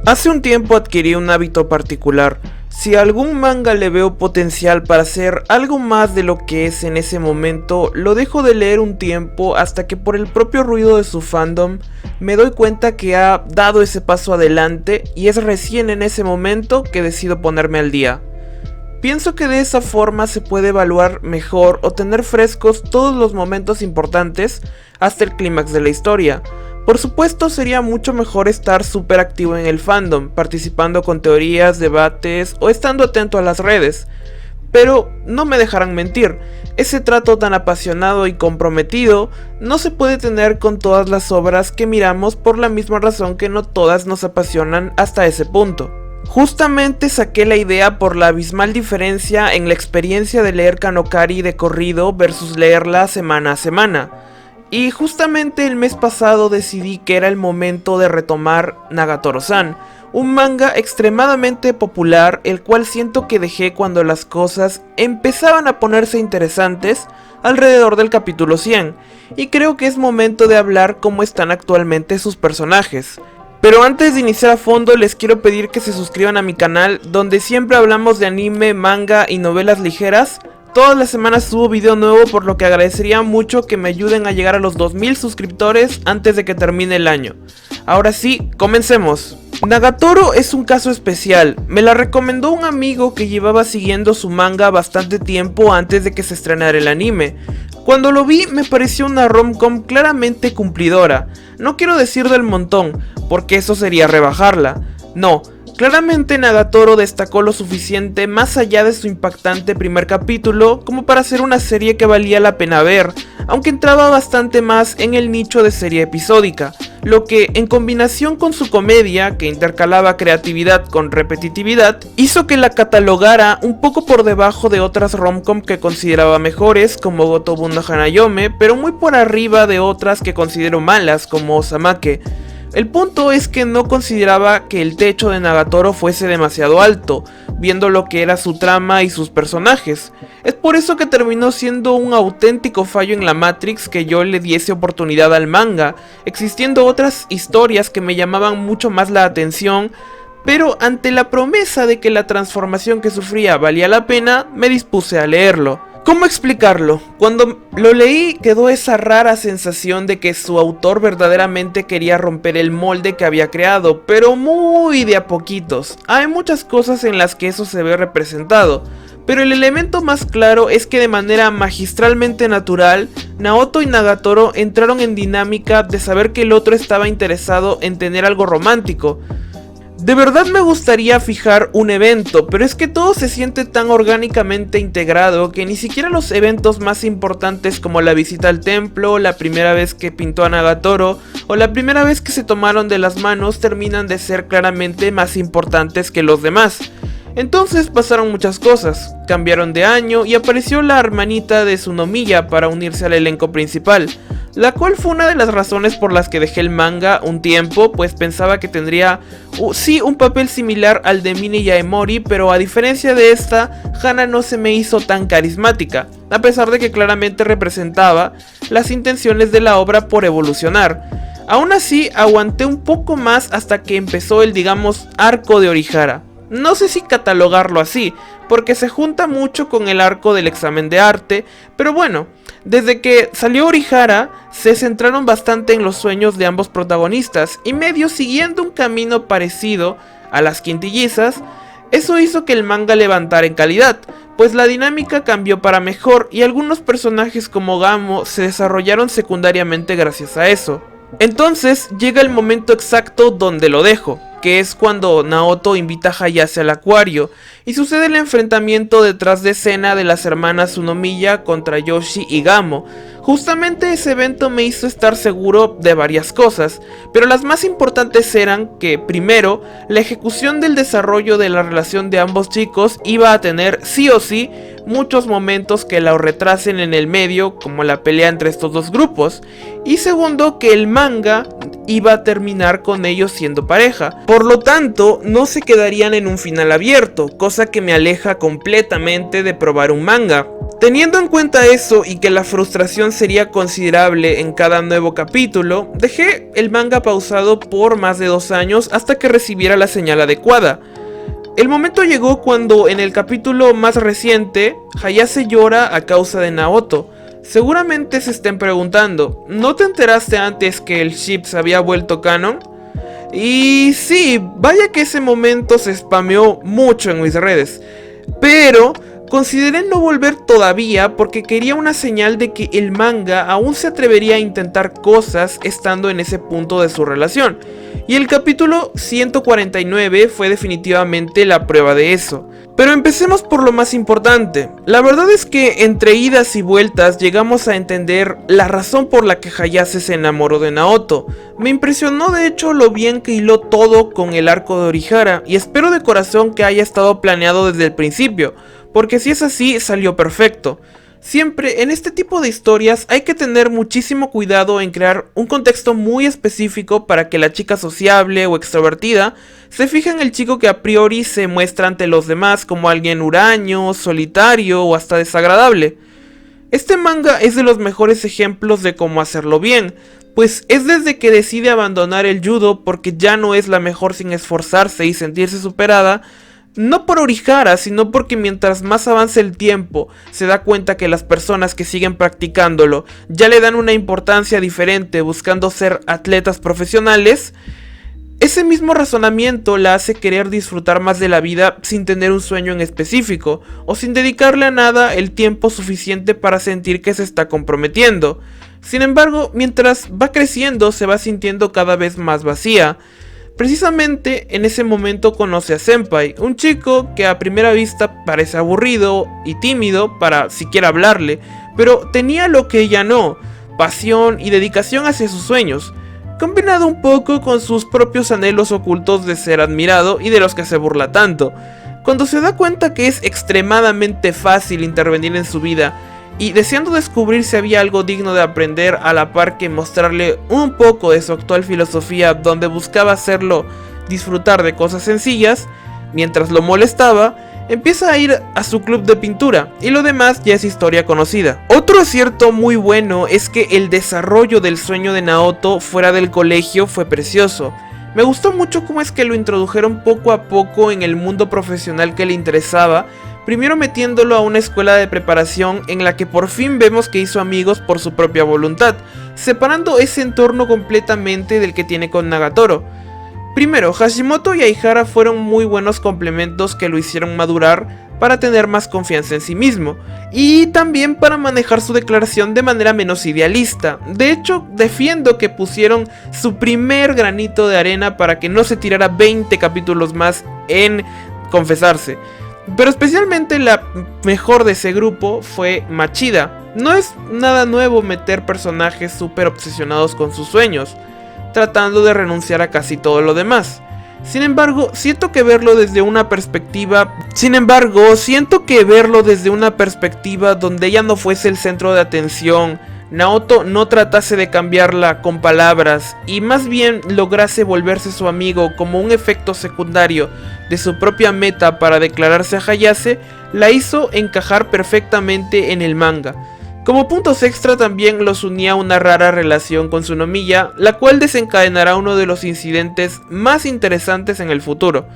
Hace un tiempo adquirí un hábito particular. Si a algún manga le veo potencial para ser algo más de lo que es en ese momento, lo dejo de leer un tiempo hasta que por el propio ruido de su fandom me doy cuenta que ha dado ese paso adelante y es recién en ese momento que decido ponerme al día. Pienso que de esa forma se puede evaluar mejor o tener frescos todos los momentos importantes hasta el clímax de la historia. Por supuesto sería mucho mejor estar súper activo en el fandom, participando con teorías, debates o estando atento a las redes. Pero no me dejarán mentir, ese trato tan apasionado y comprometido no se puede tener con todas las obras que miramos por la misma razón que no todas nos apasionan hasta ese punto. Justamente saqué la idea por la abismal diferencia en la experiencia de leer Kanokari de corrido versus leerla semana a semana. Y justamente el mes pasado decidí que era el momento de retomar Nagatoro-san, un manga extremadamente popular, el cual siento que dejé cuando las cosas empezaban a ponerse interesantes alrededor del capítulo 100, y creo que es momento de hablar cómo están actualmente sus personajes. Pero antes de iniciar a fondo les quiero pedir que se suscriban a mi canal, donde siempre hablamos de anime, manga y novelas ligeras. Todas las semanas subo video nuevo, por lo que agradecería mucho que me ayuden a llegar a los 2000 suscriptores antes de que termine el año. Ahora sí, comencemos. Nagatoro es un caso especial. Me la recomendó un amigo que llevaba siguiendo su manga bastante tiempo antes de que se estrenara el anime. Cuando lo vi me pareció una rom-com claramente cumplidora. No quiero decir del montón, porque eso sería rebajarla. No. Claramente Nagatoro destacó lo suficiente más allá de su impactante primer capítulo como para ser una serie que valía la pena ver, aunque entraba bastante más en el nicho de serie episódica, lo que en combinación con su comedia, que intercalaba creatividad con repetitividad, hizo que la catalogara un poco por debajo de otras rom-com que consideraba mejores como Gotobu no Hanayome, pero muy por arriba de otras que considero malas como Osamake. El punto es que no consideraba que el techo de Nagatoro fuese demasiado alto, viendo lo que era su trama y sus personajes. Es por eso que terminó siendo un auténtico fallo en la Matrix que yo le diese oportunidad al manga, existiendo otras historias que me llamaban mucho más la atención, pero ante la promesa de que la transformación que sufría valía la pena, me dispuse a leerlo. ¿Cómo explicarlo? Cuando lo leí quedó esa rara sensación de que su autor verdaderamente quería romper el molde que había creado, pero muy de a poquitos. Hay muchas cosas en las que eso se ve representado, pero el elemento más claro es que de manera magistralmente natural, Naoto y Nagatoro entraron en dinámica de saber que el otro estaba interesado en tener algo romántico. De verdad me gustaría fijar un evento, pero es que todo se siente tan orgánicamente integrado que ni siquiera los eventos más importantes como la visita al templo, la primera vez que pintó a Nagatoro o la primera vez que se tomaron de las manos terminan de ser claramente más importantes que los demás. Entonces pasaron muchas cosas, cambiaron de año y apareció la hermanita de Tsunomiya para unirse al elenco principal, la cual fue una de las razones por las que dejé el manga un tiempo, pues pensaba que tendría sí un papel similar al de Mine Yaemori, pero a diferencia de esta, Hana no se me hizo tan carismática, a pesar de que claramente representaba las intenciones de la obra por evolucionar. Aún así, aguanté un poco más hasta que empezó el, digamos, arco de Orihara. No sé si catalogarlo así, porque se junta mucho con el arco del examen de arte, pero bueno, desde que salió Orihara, se centraron bastante en los sueños de ambos protagonistas, y medio siguiendo un camino parecido a las quintillizas, eso hizo que el manga levantara en calidad, pues la dinámica cambió para mejor y algunos personajes como Gamo se desarrollaron secundariamente gracias a eso. Entonces llega el momento exacto donde lo dejo, que es cuando Naoto invita a Hayase al acuario, y sucede el enfrentamiento detrás de escena de las hermanas Tsunomiya contra Yoshi y Gamo. Justamente ese evento me hizo estar seguro de varias cosas, pero las más importantes eran que, primero, la ejecución del desarrollo de la relación de ambos chicos iba a tener sí o sí muchos momentos que la retrasen en el medio, como la pelea entre estos dos grupos, y segundo, que el manga iba a terminar con ellos siendo pareja. Por lo tanto, no se quedarían en un final abierto, cosa que me aleja completamente de probar un manga. Teniendo en cuenta eso y que la frustración sería considerable en cada nuevo capítulo, dejé el manga pausado por más de 2 años hasta que recibiera la señal adecuada. El momento llegó cuando en el capítulo más reciente, Hayase llora a causa de Naoto. Seguramente se estén preguntando, ¿no te enteraste antes que el ship se había vuelto canon? Y sí, vaya que ese momento se spameó mucho en mis redes, pero consideré no volver todavía porque quería una señal de que el manga aún se atrevería a intentar cosas estando en ese punto de su relación. Y el capítulo 149 fue definitivamente la prueba de eso. Pero empecemos por lo más importante. La verdad es que entre idas y vueltas llegamos a entender la razón por la que Hayase se enamoró de Naoto. Me impresionó de hecho lo bien que hiló todo con el arco de Orihara y espero de corazón que haya estado planeado desde el principio, porque si es así salió perfecto. Siempre en este tipo de historias hay que tener muchísimo cuidado en crear un contexto muy específico para que la chica sociable o extrovertida se fije en el chico que a priori se muestra ante los demás como alguien huraño, solitario o hasta desagradable. Este manga es de los mejores ejemplos de cómo hacerlo bien, pues es desde que decide abandonar el judo porque ya no es la mejor sin esforzarse y sentirse superada. No por Orihara, sino porque mientras más avance el tiempo, se da cuenta que las personas que siguen practicándolo ya le dan una importancia diferente buscando ser atletas profesionales. Ese mismo razonamiento la hace querer disfrutar más de la vida sin tener un sueño en específico, o sin dedicarle a nada el tiempo suficiente para sentir que se está comprometiendo. Sin embargo, mientras va creciendo se va sintiendo cada vez más vacía. Precisamente en ese momento conoce a Senpai, un chico que a primera vista parece aburrido y tímido para siquiera hablarle, pero tenía lo que ella no, pasión y dedicación hacia sus sueños, combinado un poco con sus propios anhelos ocultos de ser admirado y de los que se burla tanto. Cuando se da cuenta que es extremadamente fácil intervenir en su vida, y deseando descubrir si había algo digno de aprender a la par que mostrarle un poco de su actual filosofía donde buscaba hacerlo disfrutar de cosas sencillas, mientras lo molestaba, empieza a ir a su club de pintura y lo demás ya es historia conocida. Otro acierto muy bueno es que el desarrollo del sueño de Naoto fuera del colegio fue precioso. Me gustó mucho cómo es que lo introdujeron poco a poco en el mundo profesional que le interesaba, primero metiéndolo a una escuela de preparación en la que por fin vemos que hizo amigos por su propia voluntad, separando ese entorno completamente del que tiene con Nagatoro. Primero, Hashimoto y Aihara fueron muy buenos complementos que lo hicieron madurar para tener más confianza en sí mismo, y también para manejar su declaración de manera menos idealista. De hecho, defiendo que pusieron su primer granito de arena para que no se tirara 20 capítulos más en confesarse. Pero especialmente la mejor de ese grupo fue Machida. No es nada nuevo meter personajes súper obsesionados con sus sueños, tratando de renunciar a casi todo lo demás. Sin embargo, siento que verlo desde una perspectiva donde ella no fuese el centro de atención, Naoto no tratase de cambiarla con palabras y más bien lograse volverse su amigo como un efecto secundario de su propia meta para declararse a Hayase, la hizo encajar perfectamente en el manga. Como puntos extra también los unía una rara relación con Tsunomiya, la cual desencadenará uno de los incidentes más interesantes en el futuro.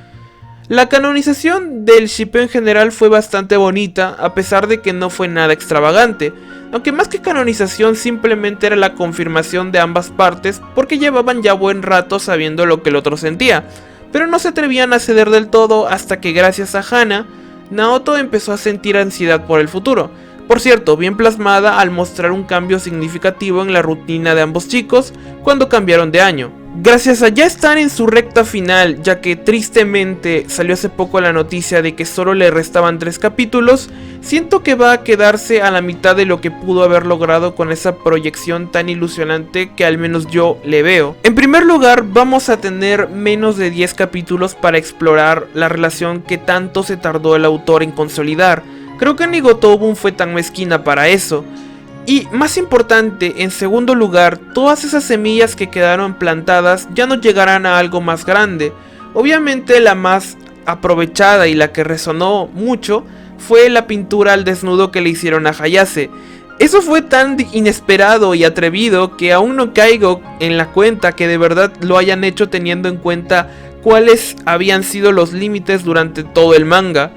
La canonización del shippeo en general fue bastante bonita, a pesar de que no fue nada extravagante, aunque más que canonización simplemente era la confirmación de ambas partes porque llevaban ya buen rato sabiendo lo que el otro sentía, pero no se atrevían a ceder del todo hasta que gracias a Hana, Naoto empezó a sentir ansiedad por el futuro. Por cierto, bien plasmada al mostrar un cambio significativo en la rutina de ambos chicos cuando cambiaron de año. Gracias a ya estar en su recta final, ya que tristemente salió hace poco la noticia de que solo le restaban 3 capítulos, siento que va a quedarse a la mitad de lo que pudo haber logrado con esa proyección tan ilusionante que al menos yo le veo. En primer lugar, vamos a tener menos de 10 capítulos para explorar la relación que tanto se tardó el autor en consolidar. Creo que ni Gotobun fue tan mezquina para eso. Y más importante, en segundo lugar, todas esas semillas que quedaron plantadas ya no llegarán a algo más grande. Obviamente la más aprovechada y la que resonó mucho fue la pintura al desnudo que le hicieron a Hayase. Eso fue tan inesperado y atrevido que aún no caigo en la cuenta que de verdad lo hayan hecho teniendo en cuenta cuáles habían sido los límites durante todo el manga.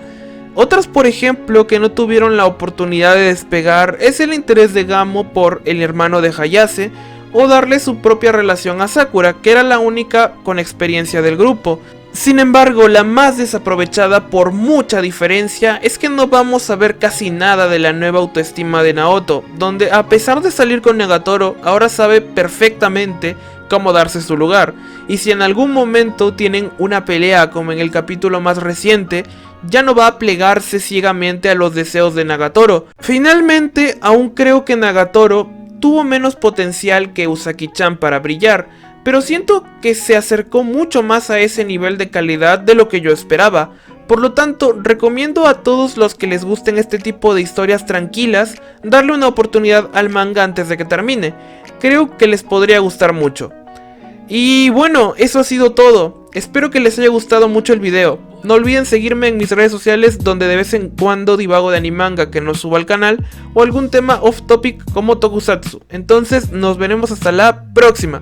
Otras, por ejemplo, que no tuvieron la oportunidad de despegar es el interés de Gamo por el hermano de Hayase, o darle su propia relación a Sakura, que era la única con experiencia del grupo. Sin embargo, la más desaprovechada por mucha diferencia es que no vamos a ver casi nada de la nueva autoestima de Naoto, donde a pesar de salir con Nagatoro, ahora sabe perfectamente cómo darse su lugar, y si en algún momento tienen una pelea como en el capítulo más reciente, ya no va a plegarse ciegamente a los deseos de Nagatoro. Finalmente, aún creo que Nagatoro tuvo menos potencial que Usagi-chan para brillar, pero siento que se acercó mucho más a ese nivel de calidad de lo que yo esperaba. Por lo tanto, recomiendo a todos los que les gusten este tipo de historias tranquilas, darle una oportunidad al manga antes de que termine. Creo que les podría gustar mucho. Y bueno, eso ha sido todo. Espero que les haya gustado mucho el video. No olviden seguirme en mis redes sociales, donde de vez en cuando divago de animanga que no subo al canal, o algún tema off topic como Tokusatsu. Entonces nos veremos hasta la próxima.